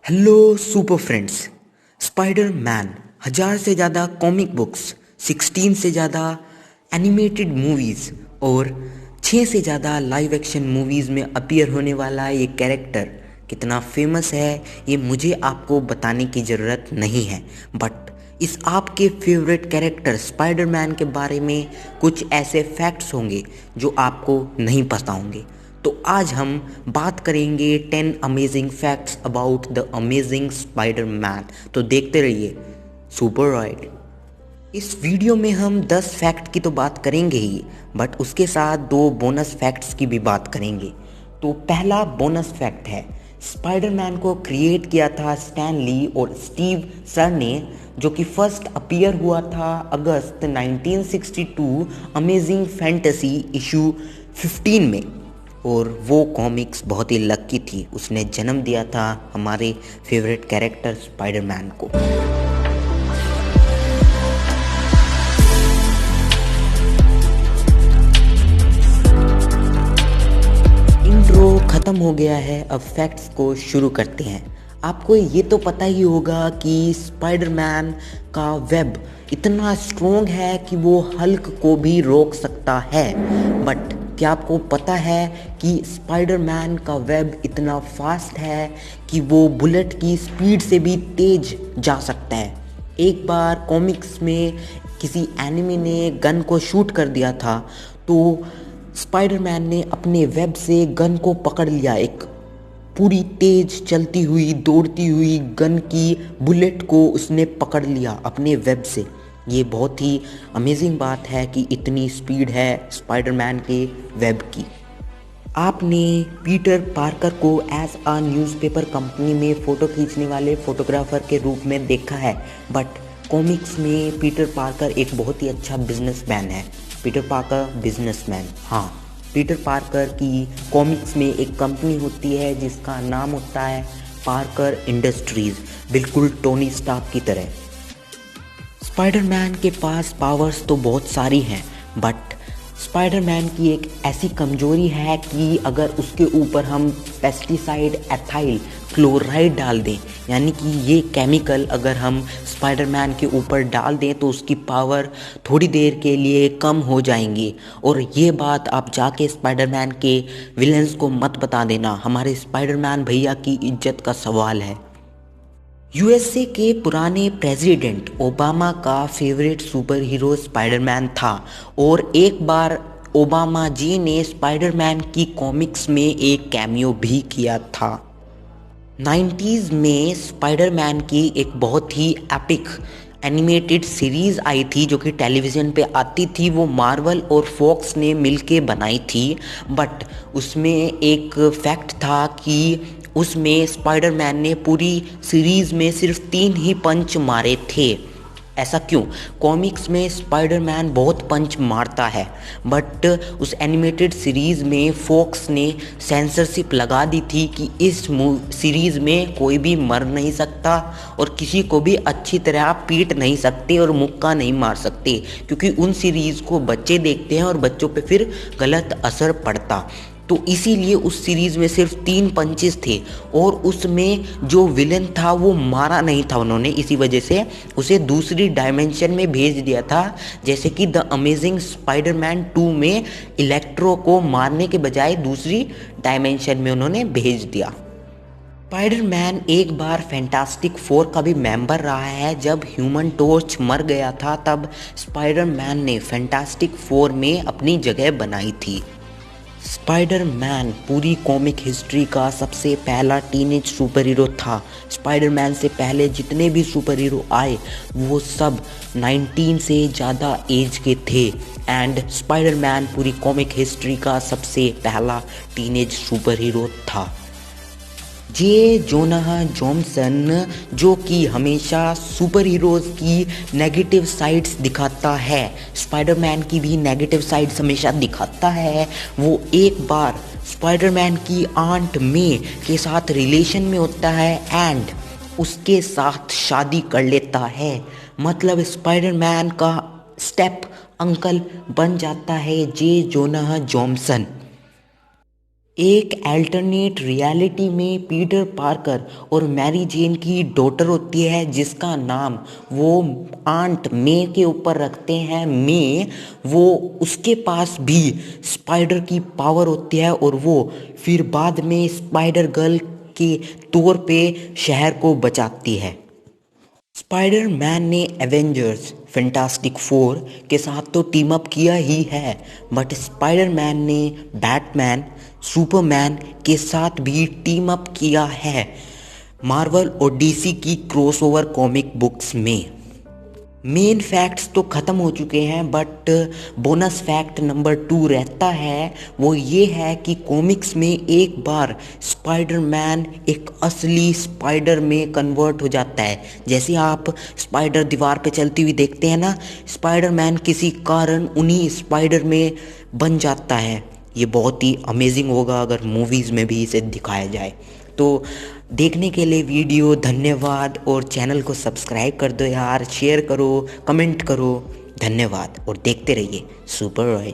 Hello super friends. Spider man 1000 से ज़्यादा comic books, 16 से ज़्यादा एनिमेटेड मूवीज़ और 6 से ज़्यादा लाइव एक्शन मूवीज़ में अपीयर होने वाला ये कैरेक्टर कितना फेमस है ये मुझे आपको बताने की ज़रूरत नहीं है। बट इस आपके फेवरेट कैरेक्टर स्पाइडर मैन के बारे में कुछ ऐसे फैक्ट्स होंगे जो आपको नहीं पता होंगे। तो आज हम बात करेंगे 10 amazing facts about the amazing spider man. तो देखते रहिए सुपर राइड। इस वीडियो में हम 10 फैक्ट की तो बात करेंगे ही, बट उसके साथ 2 बोनस फैक्ट्स की भी बात करेंगे। तो पहला बोनस फैक्ट है, स्पाइडर मैन को क्रिएट किया था स्टैन ली और स्टीव सर ने, जो कि फर्स्ट अपीयर हुआ था अगस्त 1962 अमेजिंग फैंटेसी इशू 15 में। और वो कॉमिक्स बहुत ही लकी थी, उसने जन्म दिया था हमारे फेवरेट कैरेक्टर स्पाइडरमैन को। इंट्रो खत्म हो गया है, अब फैक्ट्स को शुरू करते हैं। आपको ये तो पता ही होगा कि स्पाइडरमैन का वेब इतना स्ट्रॉन्ग है कि वो हल्क को भी रोक सकता है। बट क्या आपको पता है कि स्पाइडरमैन का वेब इतना फास्ट है कि वो बुलेट की स्पीड से भी तेज जा सकता है। एक बार कॉमिक्स में किसी एनिमी ने गन को शूट कर दिया था, तो स्पाइडरमैन ने अपने वेब से गन को पकड़ लिया। एक पूरी तेज चलती हुई दौड़ती हुई गन की बुलेट को उसने पकड़ लिया अपने वेब से। ये बहुत ही अमेजिंग बात है कि इतनी स्पीड है स्पाइडरमैन के वेब की। आपने पीटर पार्कर को एज अ न्यूज़पेपर कंपनी में फ़ोटो खींचने वाले फोटोग्राफर के रूप में देखा है, बट कॉमिक्स में पीटर पार्कर एक बहुत ही अच्छा बिजनेसमैन है। पीटर पार्कर बिजनेसमैन, हाँ। पीटर पार्कर की कॉमिक्स में एक कंपनी होती है जिसका नाम होता है पार्कर इंडस्ट्रीज़, बिल्कुल टोनी स्टार्क की तरह। स्पाइडरमैन के पास पावर्स तो बहुत सारी हैं, बट स्पाइडरमैन की एक ऐसी कमजोरी है कि अगर उसके ऊपर हम पेस्टिसाइड एथाइल क्लोराइड डाल दें, यानी कि ये केमिकल अगर हम स्पाइडरमैन के ऊपर डाल दें तो उसकी पावर थोड़ी देर के लिए कम हो जाएंगी। और ये बात आप जाके स्पाइडरमैन के विलेंस को मत बता देना, हमारे स्पाइडरमैन भैया की इज्जत का सवाल है। यूएसए के पुराने प्रेसिडेंट ओबामा का फेवरेट सुपर हीरो स्पाइडरमैन था, और एक बार ओबामा जी ने स्पाइडरमैन की कॉमिक्स में एक कैमियो भी किया था। 90s में स्पाइडरमैन की एक बहुत ही एपिक एनिमेटेड सीरीज़ आई थी जो कि टेलीविज़न पे आती थी। वो मार्वल और फॉक्स ने मिलके बनाई थी, बट उसमें एक फैक्ट था कि उसमें स्पाइडरमैन ने पूरी सीरीज़ में सिर्फ 3 ही पंच मारे थे। ऐसा क्यों? कॉमिक्स में स्पाइडरमैन बहुत पंच मारता है, बट उस एनिमेटेड सीरीज़ में फॉक्स ने सेंसरशिप लगा दी थी कि इस सीरीज़ में कोई भी मर नहीं सकता और किसी को भी अच्छी तरह पीट नहीं सकते और मुक्का नहीं मार सकते, क्योंकि उन सीरीज़ को बच्चे देखते हैं और बच्चों पे फिर गलत असर पड़ता। तो इसीलिए उस सीरीज़ में सिर्फ 3 पंचेस थे और उसमें जो विलन था वो मारा नहीं था उन्होंने, इसी वजह से उसे दूसरी डायमेंशन में भेज दिया था। जैसे कि द अमेजिंग स्पाइडरमैन 2 में इलेक्ट्रो को मारने के बजाय दूसरी डायमेंशन में उन्होंने भेज दिया। स्पाइडरमैन एक बार फैंटास्टिक फोर का भी मेंबर रहा है। जब ह्यूमन टॉर्च मर गया था तब स्पाइडरमैन ने फैंटास्टिक फोर में अपनी जगह बनाई थी। स्पाइडरमैन पूरी कॉमिक हिस्ट्री का सबसे पहला टीनेज सुपर हीरो था। स्पाइडरमैन से पहले जितने भी सुपर हीरो आए वो सब 19 से ज़्यादा एज के थे, एंड स्पाइडरमैन पूरी कॉमिक हिस्ट्री का सबसे पहला टीनेज सुपर हीरो था। जे जोनाह जॉनसन, जो कि हमेशा सुपर हीरोज़ की नेगेटिव साइड्स दिखाता है, स्पाइडरमैन की भी नेगेटिव साइड्स हमेशा दिखाता है। वो एक बार स्पाइडरमैन की आंट मे के साथ रिलेशन में होता है एंड उसके साथ शादी कर लेता है। मतलब स्पाइडरमैन का स्टेप अंकल बन जाता है जे जोनाह जॉनसन। एक अल्टरनेट रियलिटी में पीटर पार्कर और मैरी जेन की डॉटर होती है जिसका नाम वो आंट मे के ऊपर रखते हैं। मे वो उसके पास भी स्पाइडर की पावर होती है और वो फिर बाद में स्पाइडर गर्ल के तौर पे शहर को बचाती है। स्पाइडर मैन ने एवेंजर्स फैंटास्टिक फोर के साथ तो टीम अप किया ही है, बट स्पाइडर मैन ने बैटमैन सुपरमैन के साथ भी टीम अप किया है मार्वल और डीसी की क्रॉसओवर कॉमिक बुक्स में। मेन फैक्ट्स तो ख़त्म हो चुके हैं, बट बोनस फैक्ट नंबर 2 रहता है। वो ये है कि कॉमिक्स में एक बार स्पाइडरमैन एक असली स्पाइडर में कन्वर्ट हो जाता है। जैसे आप स्पाइडर दीवार पे चलती हुई देखते हैं ना, स्पाइडरमैन किसी कारण उन्हीं स्पाइडर में बन जाता है। ये बहुत ही अमेजिंग होगा अगर मूवीज़ में भी इसे दिखाया जाए। तो देखने के लिए वीडियो धन्यवाद, और चैनल को सब्सक्राइब कर दो यार, शेयर करो, कमेंट करो। धन्यवाद और देखते रहिए सुपर रॉय।